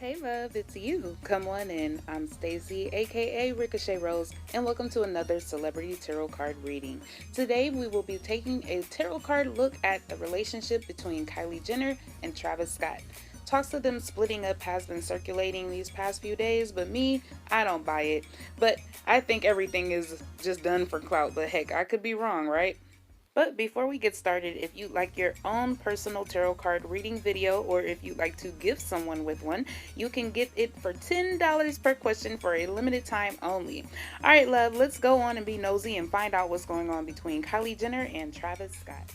Hey love, it's you. Come on in. I'm Stacy, aka Riqochet Rose, and welcome to another celebrity tarot card reading. Today we will be taking a tarot card look at the relationship between Kylie Jenner and Travis Scott. Talks of them splitting up has been circulating these past few days, but me, I don't buy it. But I think everything is just done for clout, but heck, I could be wrong, right? But before we get started, if you'd like your own personal tarot card reading video or if you'd like to gift someone with one, you can get it for $10 per question for a limited time only. All right, love, let's go on and be nosy and find out what's going on between Kylie Jenner and Travis Scott.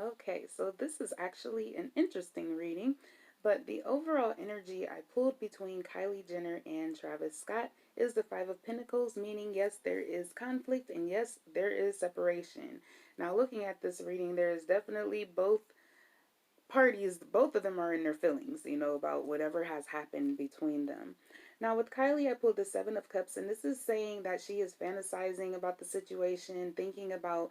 Okay, so this is actually an interesting reading, but the overall energy I pulled between Kylie Jenner and Travis Scott is the Five of Pentacles, meaning yes, there is conflict and yes, there is separation. Now, looking at this reading, there is definitely both parties, both of them are in their feelings, about whatever has happened between them. Now, with Kylie, I pulled the Seven of Cups, and this is saying that she is fantasizing about the situation, thinking about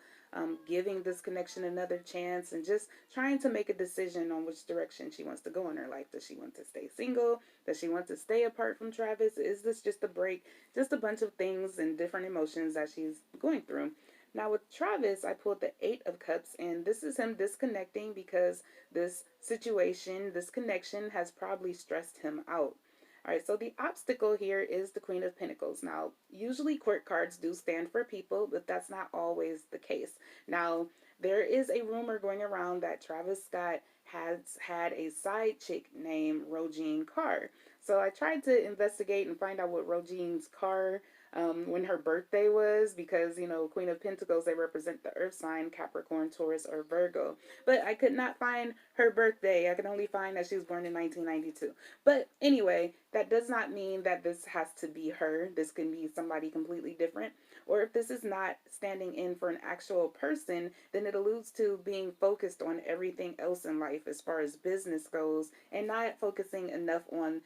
giving this connection another chance, and just trying to make a decision on which direction she wants to go in her life. Does she want to stay single? Does she want to stay apart from Travis? Is this just a break? Just a bunch of things and different emotions that she's going through. Now, with Travis, I pulled the Eight of Cups, and this is him disconnecting because this situation, this connection has probably stressed him out. All right, so the obstacle here is the Queen of Pentacles. Now, usually court cards do stand for people, but that's not always the case. Now, there is a rumor going around that Travis Scott has had a side chick named Rogine Carr. So I tried to investigate and find out what Rogine's Carr when her birthday was, because Queen of Pentacles, they represent the earth sign Capricorn, Taurus, or Virgo. But I could not find her birthday. I could only find that she was born in 1992. But anyway, that does not mean that this has to be her. This can be somebody completely different. Or if this is not standing in for an actual person, then it alludes to being focused on everything else in life as far as business goes, and not focusing enough on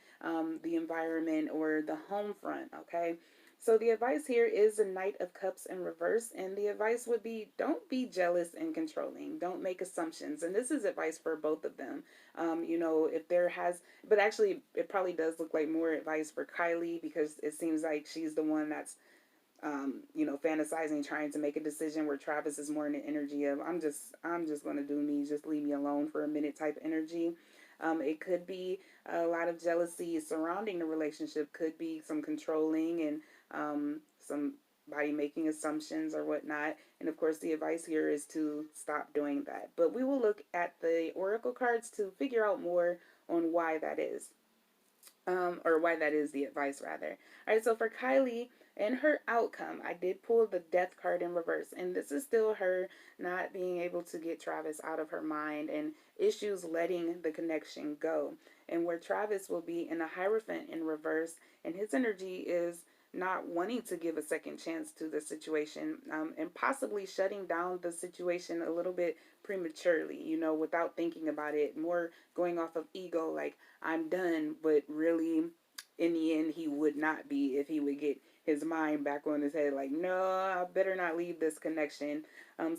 the environment or the home front, okay? So the advice here is the Knight of Cups in reverse, and the advice would be don't be jealous and controlling. Don't make assumptions, and this is advice for both of them. If there has, but actually, it probably does look like more advice for Kylie, because it seems like she's the one that's fantasizing, trying to make a decision, where Travis is more in the energy of I'm just gonna do me, just leave me alone for a minute type energy. It could be a lot of jealousy surrounding the relationship, could be some controlling and somebody making assumptions or whatnot. And of course, the advice here is to stop doing that. But we will look at the oracle cards to figure out more on why that is. Or why that is the advice, rather. All right, so for Kylie and her outcome, I did pull the Death card in reverse, and this is still her not being able to get Travis out of her mind and issues letting the connection go. And where Travis will be in a Hierophant in reverse, and his energy is not wanting to give a second chance to the situation, and possibly shutting down the situation a little bit prematurely, without thinking about it, more going off of ego, like I'm done, but really in the end he would not be if he would get his mind back on his head, like, no, I better not leave this connection.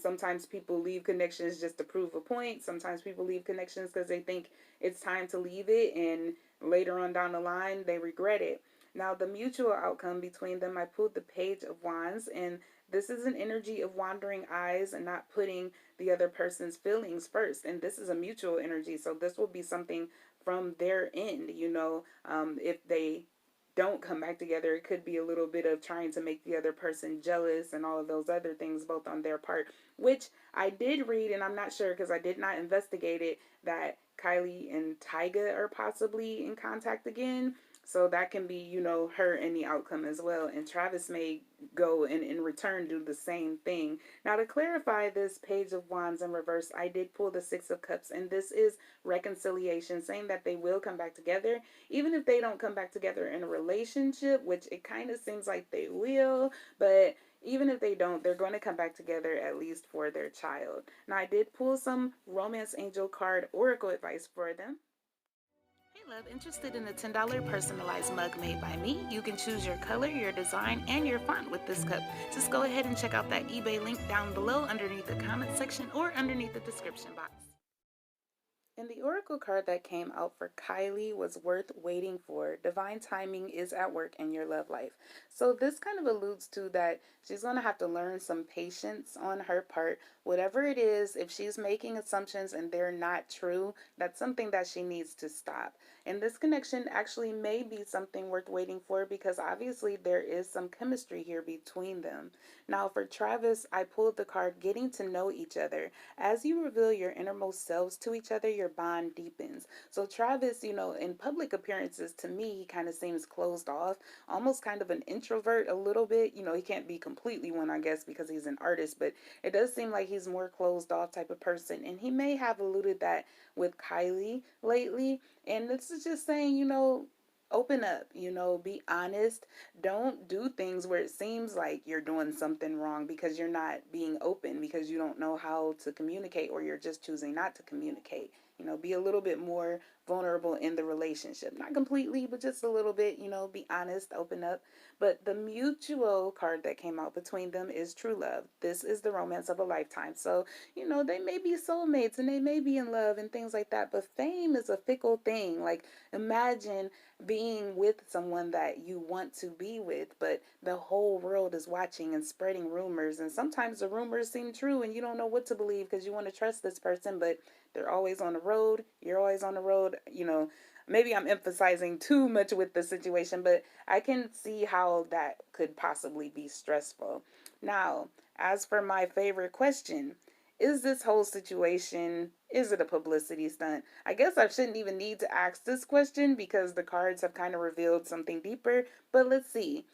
Sometimes people leave connections just to prove a point. Sometimes people leave connections because they think it's time to leave it, and later on down the line they regret it. Now, the mutual outcome between them, I pulled the Page of Wands, and this is an energy of wandering eyes and not putting the other person's feelings first. And this is a mutual energy, so this will be something from their end, if they don't come back together, it could be a little bit of trying to make the other person jealous and all of those other things, both on their part, which I did read, and I'm not sure because I did not investigate it, that Kylie and Tyga are possibly in contact again. So that can be, her in the outcome as well. And Travis may go and in return do the same thing. Now, to clarify this Page of Wands in reverse, I did pull the Six of Cups, and this is reconciliation, saying that they will come back together, even if they don't come back together in a relationship, which it kind of seems like they will, but even if they don't, they're going to come back together at least for their child. Now, I did pull some Romance Angel card oracle advice for them. Hey Love, interested in a $10 personalized mug made by me? You can choose your color, your design, and your font with this cup. Just go ahead and check out that eBay link down below underneath the comment section or underneath the description box. And the oracle card that came out for Kylie was worth waiting for. Divine timing is at work in your love life. So this kind of alludes to that she's going to have to learn some patience on her part. Whatever it is, if she's making assumptions and they're not true, that's something that she needs to stop. And this connection actually may be something worth waiting for because obviously there is some chemistry here between them. Now for Travis, I pulled the card getting to know each other. As you reveal your innermost selves to each other, your bond deepens. So Travis, in public appearances, to me, he kind of seems closed off, almost kind of an introvert a little bit. He can't be completely one, I guess, because he's an artist, but it does seem like he's more closed off type of person. And he may have alluded that with Kylie lately. And this is just saying, open up, be honest. Don't do things where it seems like you're doing something wrong because you're not being open, because you don't know how to communicate, or you're just choosing not to communicate. Be a little bit more vulnerable in the relationship. Not completely, but just a little bit, be honest, open up. But the mutual card that came out between them is true love. This is the romance of a lifetime. So, they may be soulmates and they may be in love and things like that, but fame is a fickle thing. Like, imagine being with someone that you want to be with, but the whole world is watching and spreading rumors. And sometimes the rumors seem true and you don't know what to believe because you want to trust this person, but they're always on the road. You're always on the road. Maybe I'm emphasizing too much with the situation, but I can see how that could possibly be stressful. Now, as for my favorite question, is this whole situation, is it a publicity stunt? I guess I shouldn't even need to ask this question because the cards have kind of revealed something deeper, but let's see.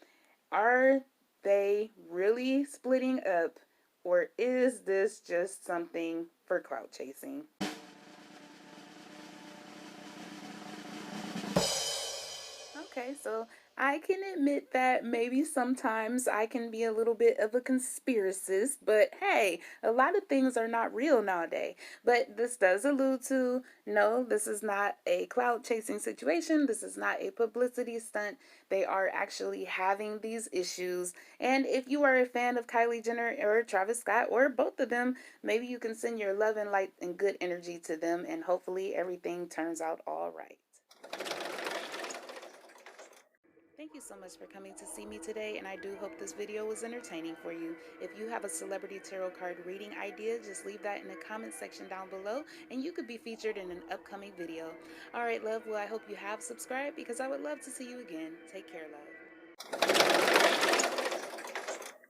Are they really splitting up, or is this just something for clout chasing? Okay, so I can admit that maybe sometimes I can be a little bit of a conspiracist, but hey, a lot of things are not real nowadays. But this does allude to no, this is not a cloud chasing situation. This is not a publicity stunt. They are actually having these issues. And if you are a fan of Kylie Jenner or Travis Scott or both of them, maybe you can send your love and light and good energy to them, and hopefully everything turns out all right. Thank you so much for coming to see me today, and I do hope this video was entertaining for you. If you have a celebrity tarot card reading idea, just leave that in the comment section down below, and you could be featured in an upcoming video. All right, love, well, I hope you have subscribed because I would love to see you again. Take care, love.